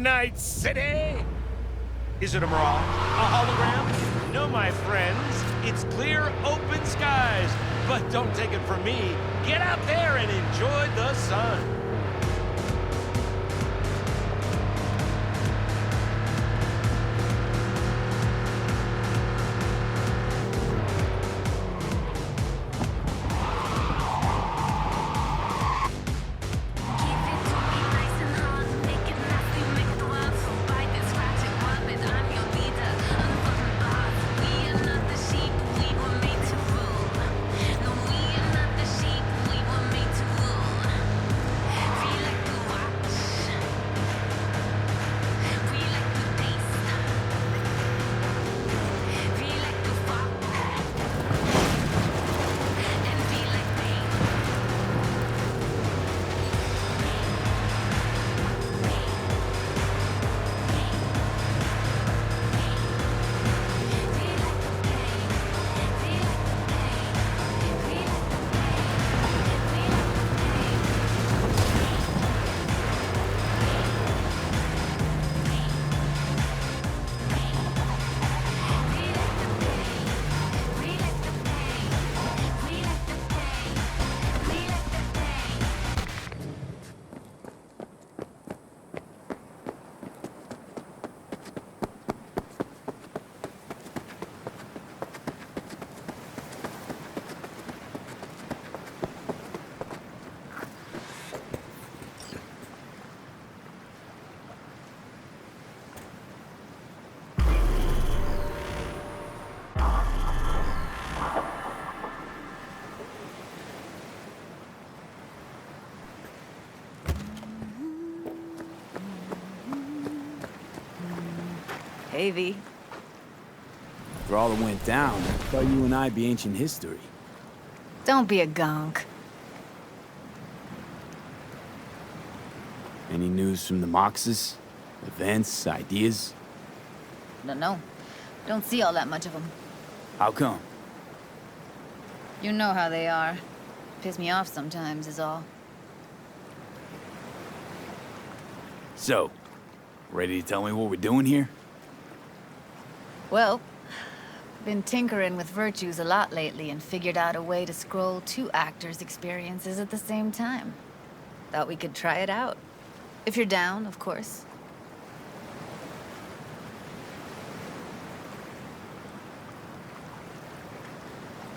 Night City? Is it a mirage? A hologram? No, my friends. It's clear, open skies. But don't take it from me. Get out there and enjoy the sun. Hey, V. For all that went down, I thought you and I'd be ancient history. Don't be a gonk. Any news from the Moxes? Events, ideas? No. Don't see all that much of them. How come? You know how they are. Piss me off sometimes is all. So, ready to tell me what we're doing here? Well, been tinkering with virtues a lot lately and figured out a way to scroll two actors' experiences at the same time. Thought we could try it out. If you're down, of course.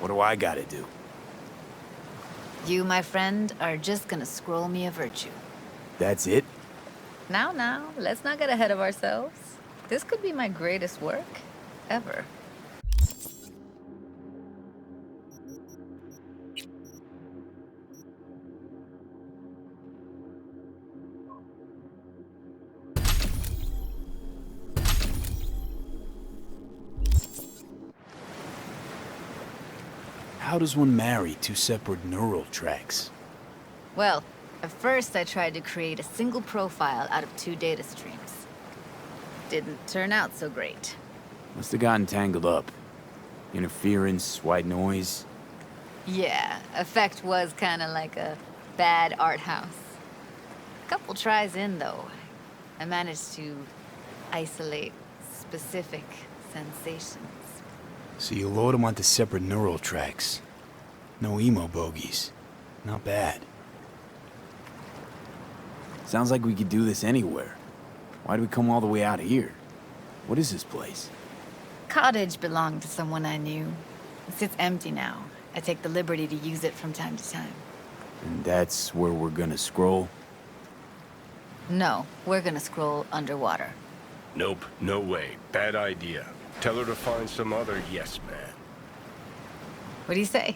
What do I gotta do? You, my friend, are just gonna scroll me a virtue. That's it? Now, let's not get ahead of ourselves. This could be my greatest work ever. How does one marry two separate neural tracks? Well, at first I tried to create a single profile out of two data streams. Didn't turn out so great. Must have gotten tangled up. Interference, white noise. Yeah, effect was kinda like a bad art house. Couple tries in, though, I managed to isolate specific sensations. So you load them onto separate neural tracks. No emo bogies. Not bad. Sounds like we could do this anywhere. Why do we come all the way out here? What is this place? Cottage belonged to someone I knew. It sits empty now. I take the liberty to use it from time to time. And that's where we're gonna scroll? No, we're gonna scroll underwater. Nope, no way. Bad idea. Tell her to find some other yes man. What do you say?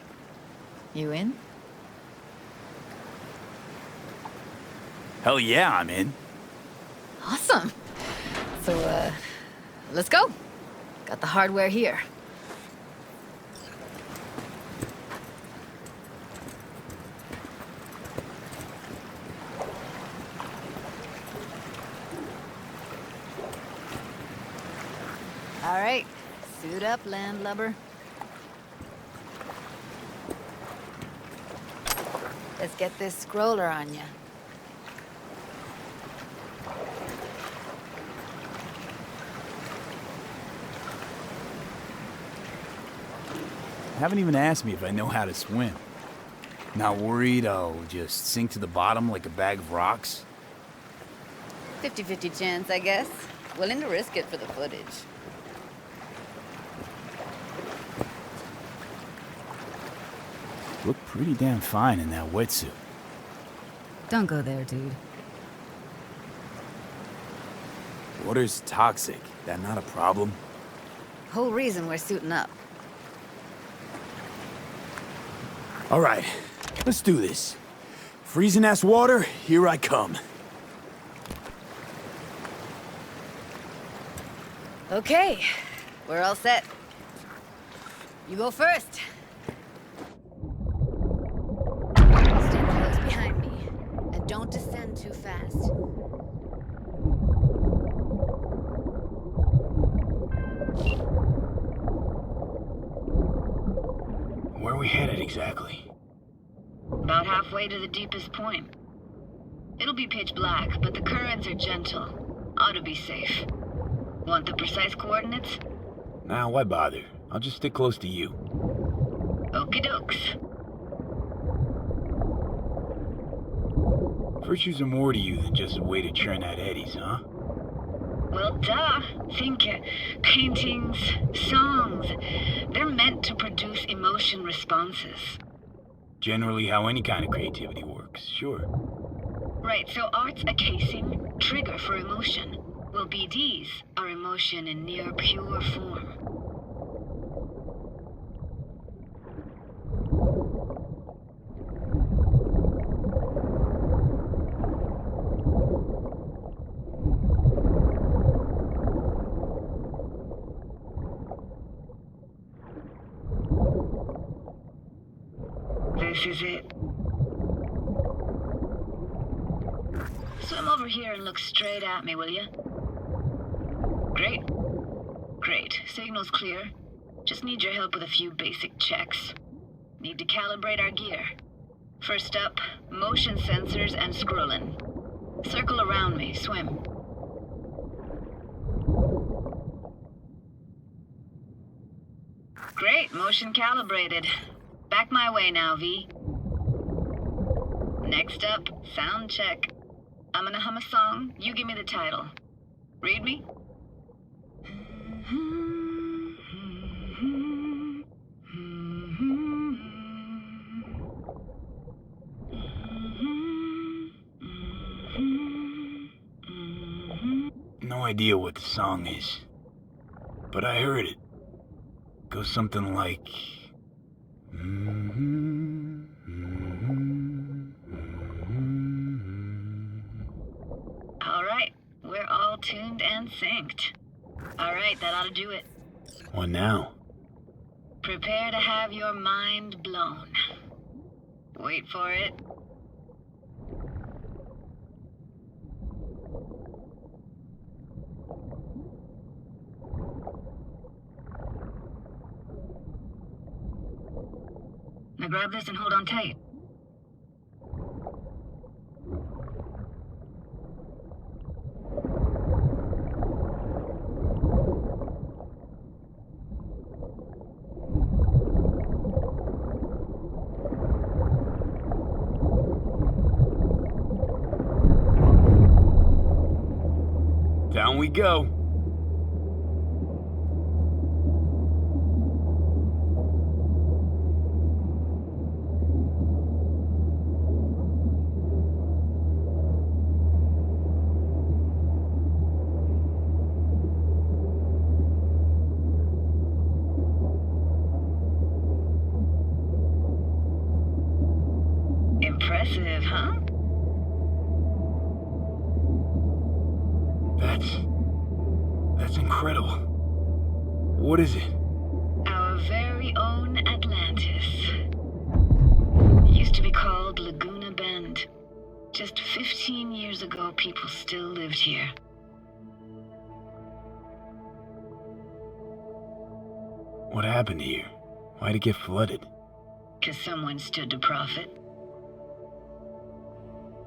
You in? Hell yeah, I'm in. Awesome. So, let's go. Got the hardware here. All right, suit up, landlubber. Let's get this scroller on ya. Haven't even asked me if I know how to swim. Not worried I'll just sink to the bottom like a bag of rocks? 50-50 chance, I guess. Willing to risk it for the footage. Look pretty damn fine in that wetsuit. Don't go there, dude. Water's toxic. That not a problem? Whole reason we're suiting up. All right, let's do this. Freezing-ass water, here I come. Okay, we're all set. You go first. Stand close behind me, and don't descend too fast. Where are we headed exactly? About halfway to the deepest point. It'll be pitch black, but the currents are gentle. Ought to be safe. Want the precise coordinates? Nah, why bother? I'll just stick close to you. Okie dokes. Virtues are more to you than just a way to churn out eddies, huh? Well, duh. Think paintings, songs. They're meant to produce emotion responses. Generally how any kind of creativity works, sure. Right, so art's a casing, trigger for emotion. Well, BDs are emotion in near pure form. This is it. Swim over here and look straight at me, will you? Great. Great. Signal's clear. Just need your help with a few basic checks. Need to calibrate our gear. First up, motion sensors and scrolling. Circle around me. Swim. Great. Motion calibrated. Back my way now, V. Next up, sound check. I'm gonna hum a song. You give me the title. Read me? No idea what the song is, but I heard it. Goes something like... All right, we're all tuned and synced. All right, that ought to do it. What now? Prepare to have your mind blown. Wait for it. Now grab this and hold on tight. Down we go. Impressive, huh? That's incredible. What is it? Our very own Atlantis. Used to be called Laguna Bend. Just 15 years ago, people still lived here. What happened here? Why'd it get flooded? 'Cause someone stood to profit.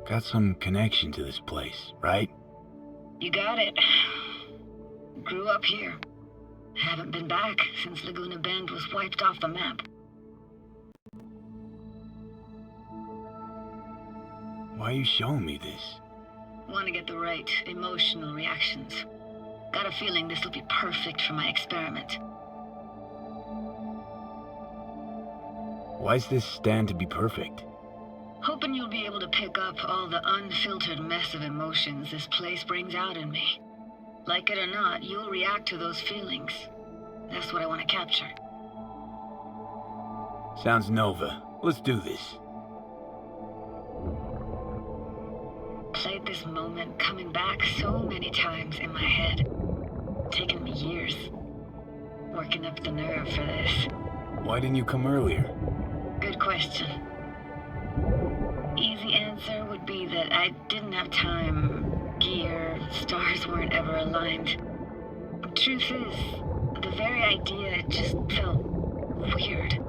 Got some connection to this place, right? You got it. Grew up here. Haven't been back since Laguna Bend was wiped off the map. Why are you showing me this? Want to get the right emotional reactions. Got a feeling this will be perfect for my experiment. Why's this stand to be perfect? Hoping you'll be able to pick up all the unfiltered mess of emotions this place brings out in me. Like it or not, you'll react to those feelings. That's what I want to capture. Sounds Nova. Let's do this. Played this moment coming back so many times in my head. Taken me years. Working up the nerve for this. Why didn't you come earlier? Good question. Easy answer would be that I didn't have time. Gear, stars weren't ever aligned. Truth is, the very idea just felt weird.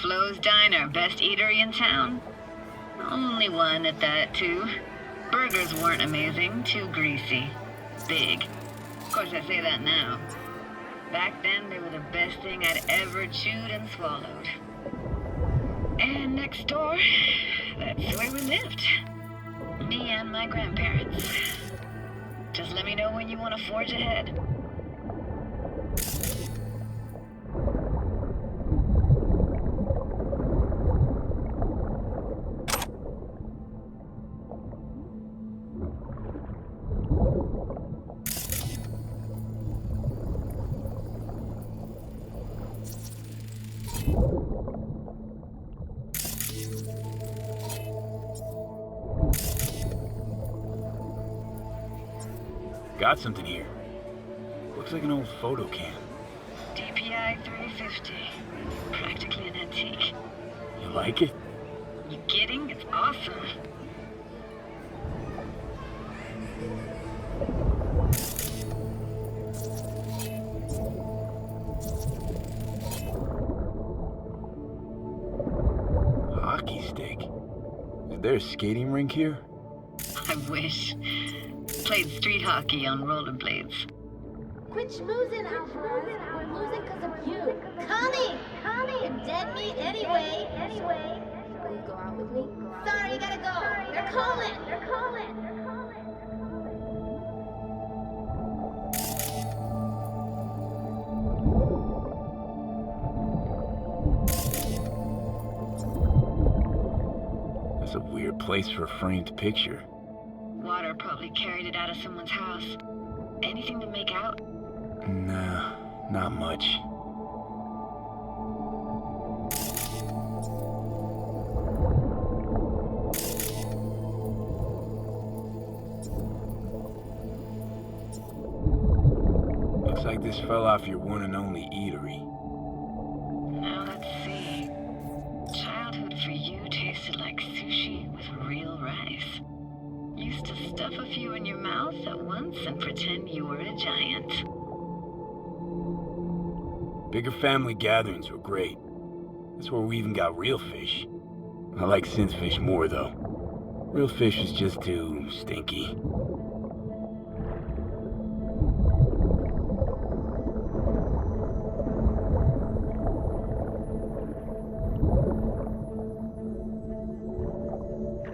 Flo's Diner, best eatery in town? Only one at that, too. Burgers weren't amazing, too greasy. Big. Of course, I say that now. Back then, they were the best thing I'd ever chewed and swallowed. And next door, that's where we lived. Me and my grandparents. Just let me know when you want to forge ahead. Got something here. Looks like an old photo cam. DPI 350. Practically an antique. You like it? You kidding? It's awesome. Hockey stick. Is there a skating rink here? I wish. Played street hockey on rollerblades. Quit schmoozing, Alvarez. We're losing because of you. Connie! You're dead meat anyway. Will you go out with me? Sorry, you gotta go. They're calling. That's a weird place for a framed picture. Water probably carried it out of someone's house. Anything to make out? Nah, not much. Looks like this fell off your one and only eatery. Now let's see. Childhood for you tasted like sushi with real rice. Used to stuff a few in your mouth at once and pretend you were a giant. Bigger family gatherings were great. That's where we even got real fish. I like synth fish more, though. Real fish is just too stinky.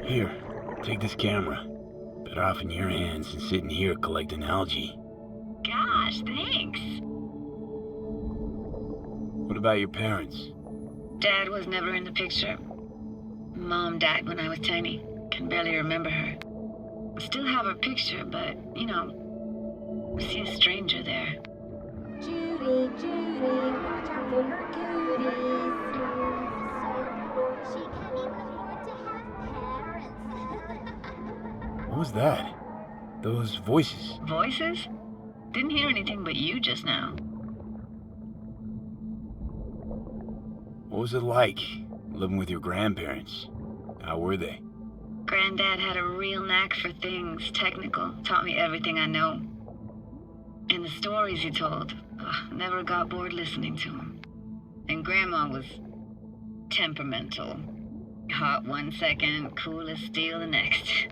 Here, take this camera. Better off in your hands than sitting here collecting algae. Gosh, thanks. What about your parents? Dad was never in the picture. Mom died when I was tiny. Can barely remember her. Still have her picture, but, you know, see a stranger there. Judy, watch out for her cuties. She can't even afford to have parents. What was that? Those voices. Voices? Didn't hear anything but you just now. What was it like? living with your grandparents. How were they? Granddad had a real knack for things technical, taught me everything I know. And the stories he told, never got bored listening to him. And Grandma was temperamental. Hot one second, cool as steel the next.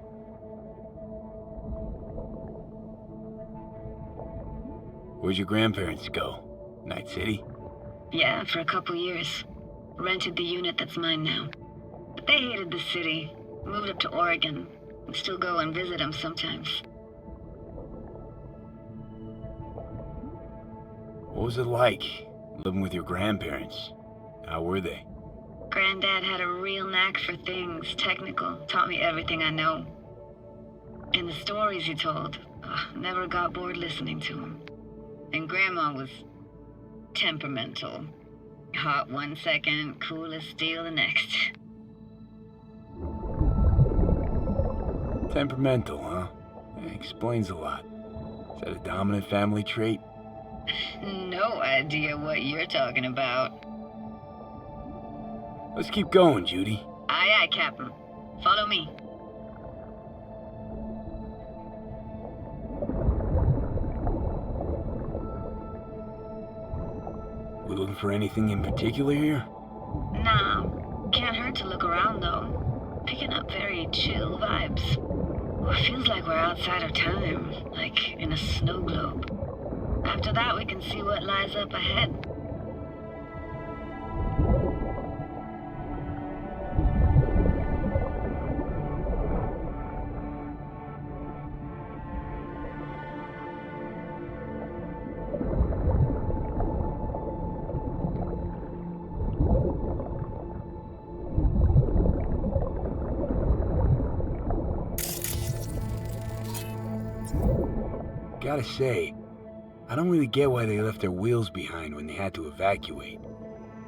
Where'd your grandparents go? Night City? Yeah, for a couple years. Rented the unit that's mine now. But they hated the city. Moved up to Oregon. And still go and visit them sometimes. What was it like, living with your grandparents? How were they? Granddad had a real knack for things technical, taught me everything I know. And the stories he told, never got bored listening to him. And Grandma was temperamental. Hot one second, cool as steel the next. Temperamental, huh? Explains a lot. Is that a dominant family trait? No idea what you're talking about. Let's keep going, Judy. Aye, aye, Captain. Follow me. We looking for anything in particular here? Nah, can't hurt to look around though. Picking up very chill vibes. Feels like we're outside of time, like in a snow globe. After that, we can see what lies up ahead. Gotta say, I don't really get why they left their wheels behind when they had to evacuate.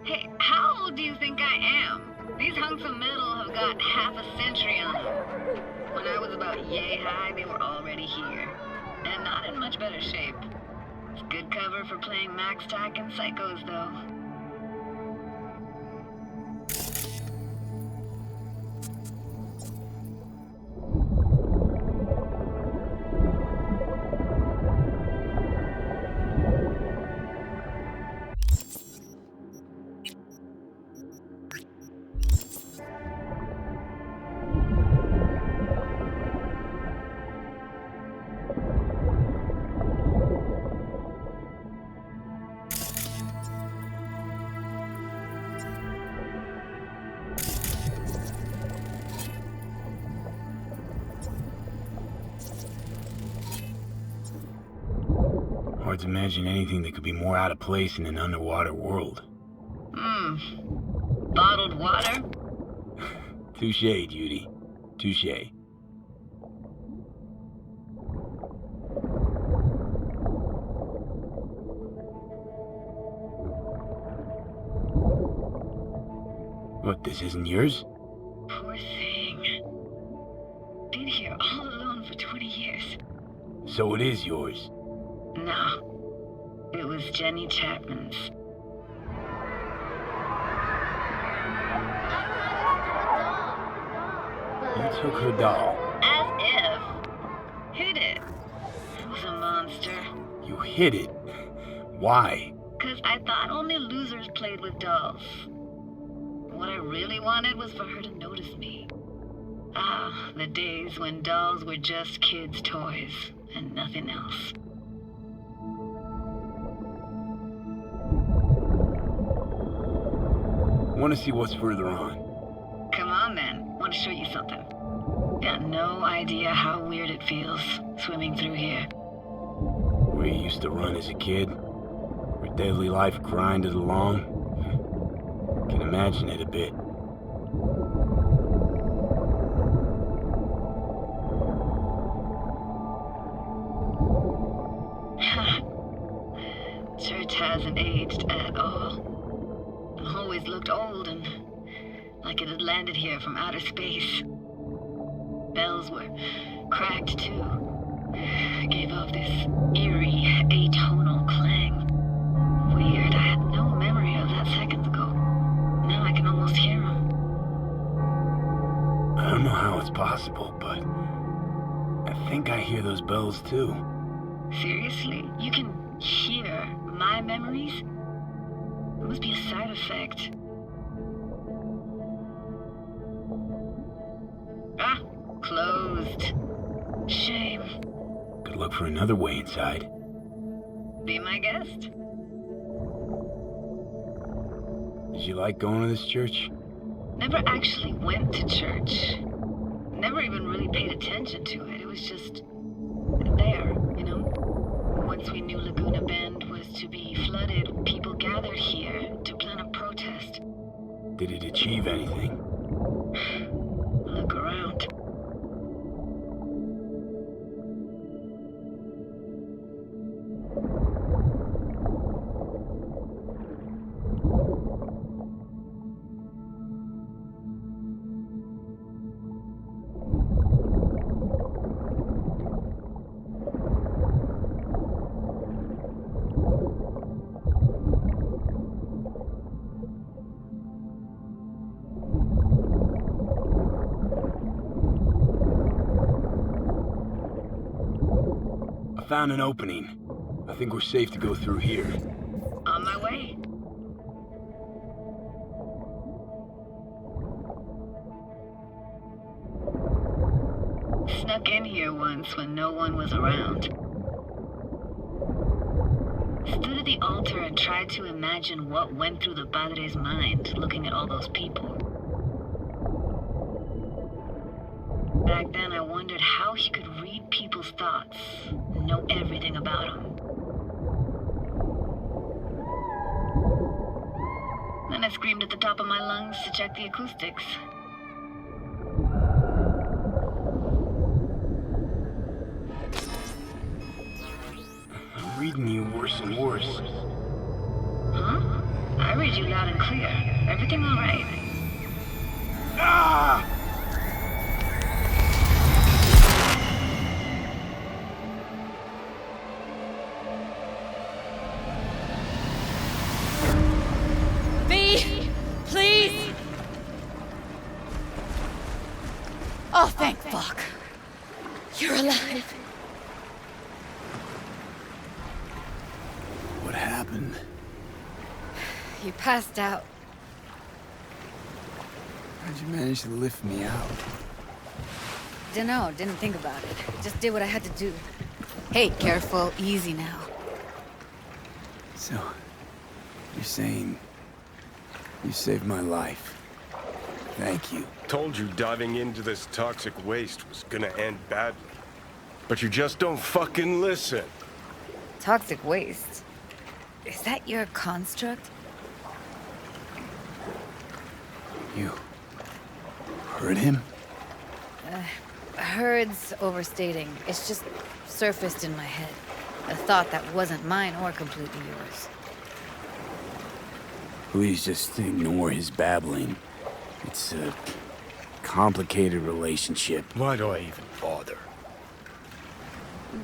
Hey, how old do you think I am? These hunks of metal have got half a century on them. When I was about yay high, they were already here. And not in much better shape. It's good cover for playing Max Tack and Psychos, though. Hard to imagine anything that could be more out of place in an underwater world. Bottled water? Touché, Judy. Touché. What, this isn't yours? Poor thing. Been here all alone for 20 years. So it is yours. No. It was Jenny Chapman's. You took her doll. As if. Hid it. It was a monster. You hid it. Why? 'Cause I thought only losers played with dolls. What I really wanted was for her to notice me. Ah, the days when dolls were just kids' toys and nothing else. Want to see what's further on? Come on then, want to show you something. Got no idea how weird it feels swimming through here. Where you used to run as a kid? Where daily life grinded along? Can imagine it a bit. Church hasn't aged at all. Always looked old and like it had landed here from outer space. Bells were cracked too. Gave off this eerie, atonal clang. Weird, I had no memory of that seconds ago. Now I can almost hear them. how it's possible, but I think I hear those bells too. Seriously? You can hear my memories? It must be a side effect. Ah, closed. Shame. Could look for another way inside. Be my guest. Did you like going to this church? Never actually went to church. Never even really paid attention to it. It was just there, you know? Once we knew Laguna Bend was to be flooded, people gathered here to plan a protest. Did it achieve anything? Look around. I found an opening. I think we're safe to go through here. On my way. Snuck in here once when no one was around. Stood at the altar and tried to imagine what went through the padre's mind looking at all those people. Back then I wondered how he could read people's thoughts, know everything about them. Then I screamed at the top of my lungs to check the acoustics. I'm reading you worse and worse. Huh? I read you loud and clear. Everything all right? Ah! Please! Oh, thank fuck. You're alive. What happened? You passed out. How'd you manage to lift me out? Dunno, didn't think about it. Just did what I had to do. Hey, careful, easy now. So, you're saying you saved my life. Thank you. Told you diving into this toxic waste was gonna end badly. But you just don't fucking listen. Toxic waste? Is that your construct? You heard him? Heard's overstating. It's just surfaced in my head. A thought that wasn't mine or completely yours. Please just ignore his babbling. It's a complicated relationship. Why do I even bother?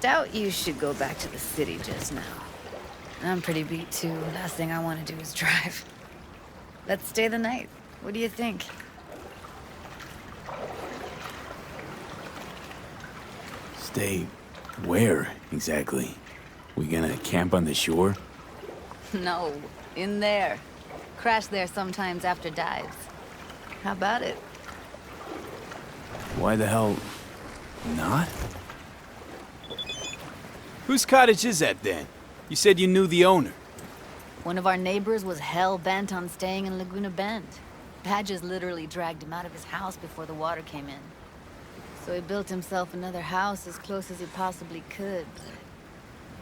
Doubt you should go back to the city just now. I'm pretty beat too. Last thing I want to do is drive. Let's stay the night. What do you think? Stay where, exactly? We gonna camp on the shore? No, in there. Crash there sometimes after dives. How about it? Why the hell not? Whose cottage is that then? You said you knew the owner. One of our neighbors was hell-bent on staying in Laguna Bend. Badges literally dragged him out of his house before the water came in. So he built himself another house as close as he possibly could, but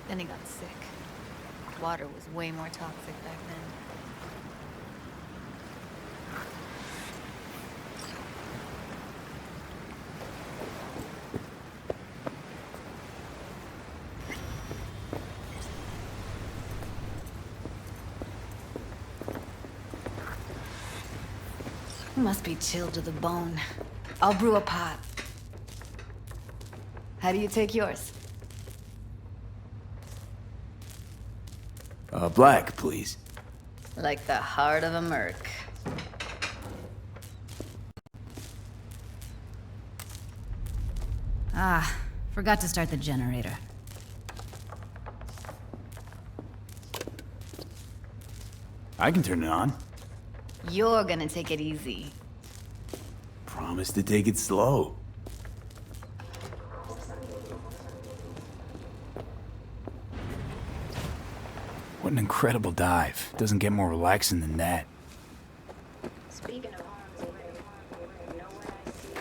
then he got sick. Water was way more toxic back then. Must be chilled to the bone. I'll brew a pot. How do you take yours? Black, please. Like the heart of a merc. Ah, forgot to start the generator. I can turn it on. You're gonna take it easy. Promise to take it slow. What an incredible dive. Doesn't get more relaxing than that. Speaking of arms away, nowhere I see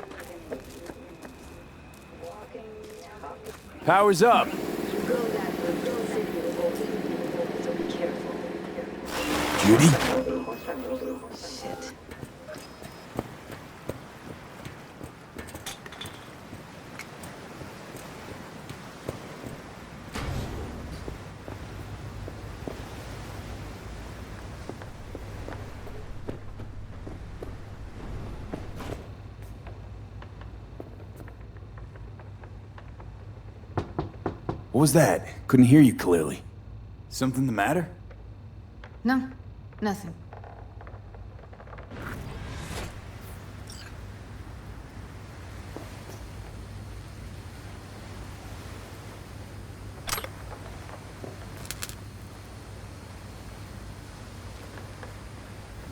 walking, talking. Power's up. You go that route, the city is open, so be careful. Judy? Shit. What was that? Couldn't hear you clearly. Something the matter? No, nothing.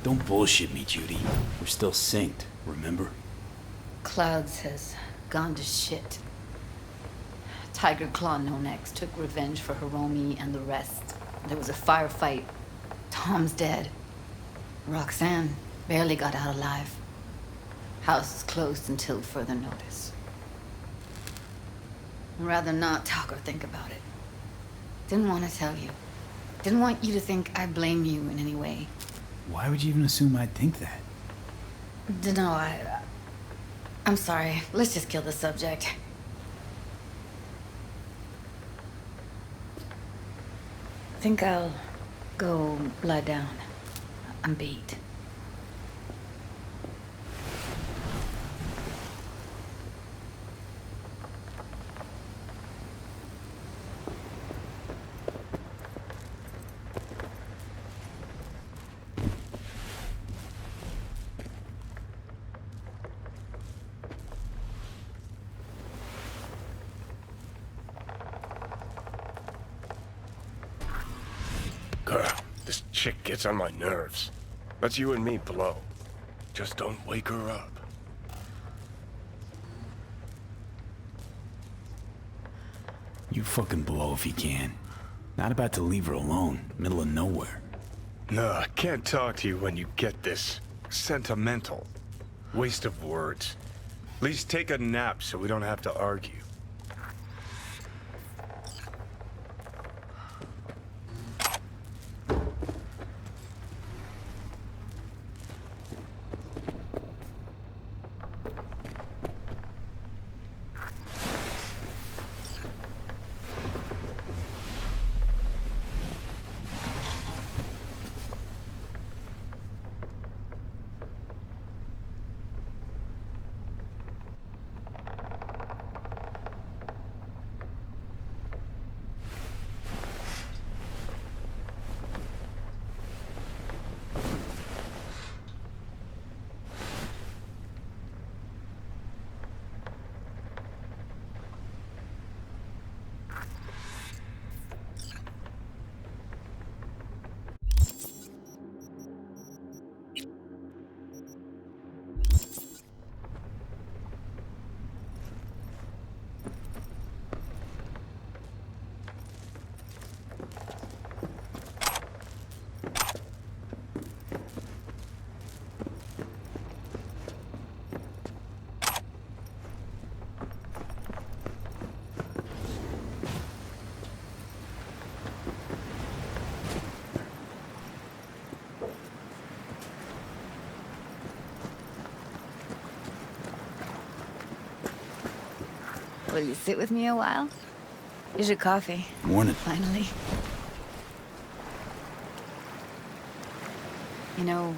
Don't bullshit me, Judy. We're still synced, remember? Clouds has gone to shit. Tiger Claw No Necks took revenge for Hiromi and the rest. There was a firefight. Tom's dead. Roxanne barely got out alive. House is closed until further notice. I'd rather not talk or think about it. Didn't want to tell you. Didn't want you to think I blame you in any way. Why would you even assume I'd think that? Dunno, I'm sorry. Let's just kill the subject. I think I'll go lie down. I'm beat. Girl, this chick gets on my nerves. That's you and me below. Just don't wake her up. You fucking blow if you can. Not about to leave her alone, middle of nowhere. No, I can't talk to you when you get this sentimental. Waste of words. At least take a nap so we don't have to argue. Will you sit with me a while? Here's your coffee. Morning. Finally. You know,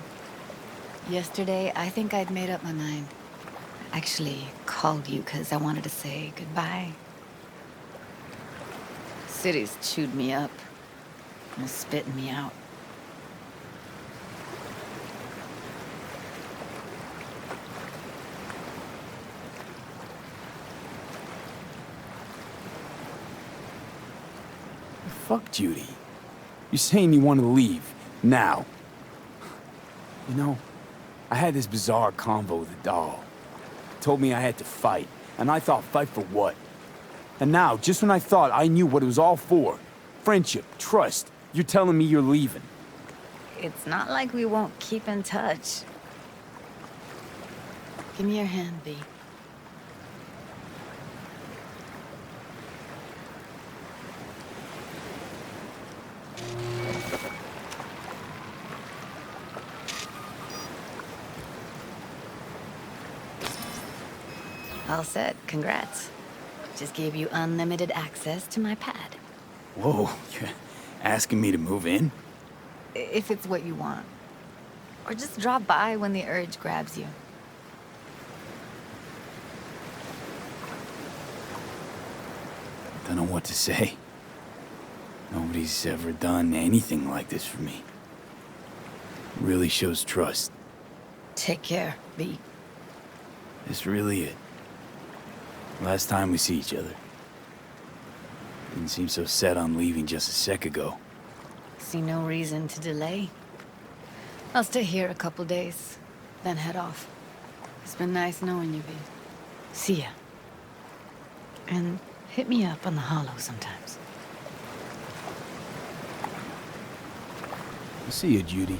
yesterday I think I'd made up my mind. I actually called you because I wanted to say goodbye. City's chewed me up and is spitting me out. Fuck Judy. You're saying you want to leave, now. You know, I had this bizarre convo with the doll. Told me I had to fight, and I thought, fight for what? And now, just when I thought I knew what it was all for, friendship, trust, you're telling me you're leaving. It's not like we won't keep in touch. Give me your hand, B. All set. Congrats. Just gave you unlimited access to my pad. Whoa, you're asking me to move in? If it's what you want. Or just drop by when the urge grabs you. Don't know what to say. Nobody's ever done anything like this for me. Really shows trust. Take care, B. It's really it. Last time we see each other. Didn't seem so set on leaving just a sec ago. See no reason to delay. I'll stay here a couple days, then head off. It's been nice knowing you, B. See ya. And hit me up on the holo sometimes. See you, Judy.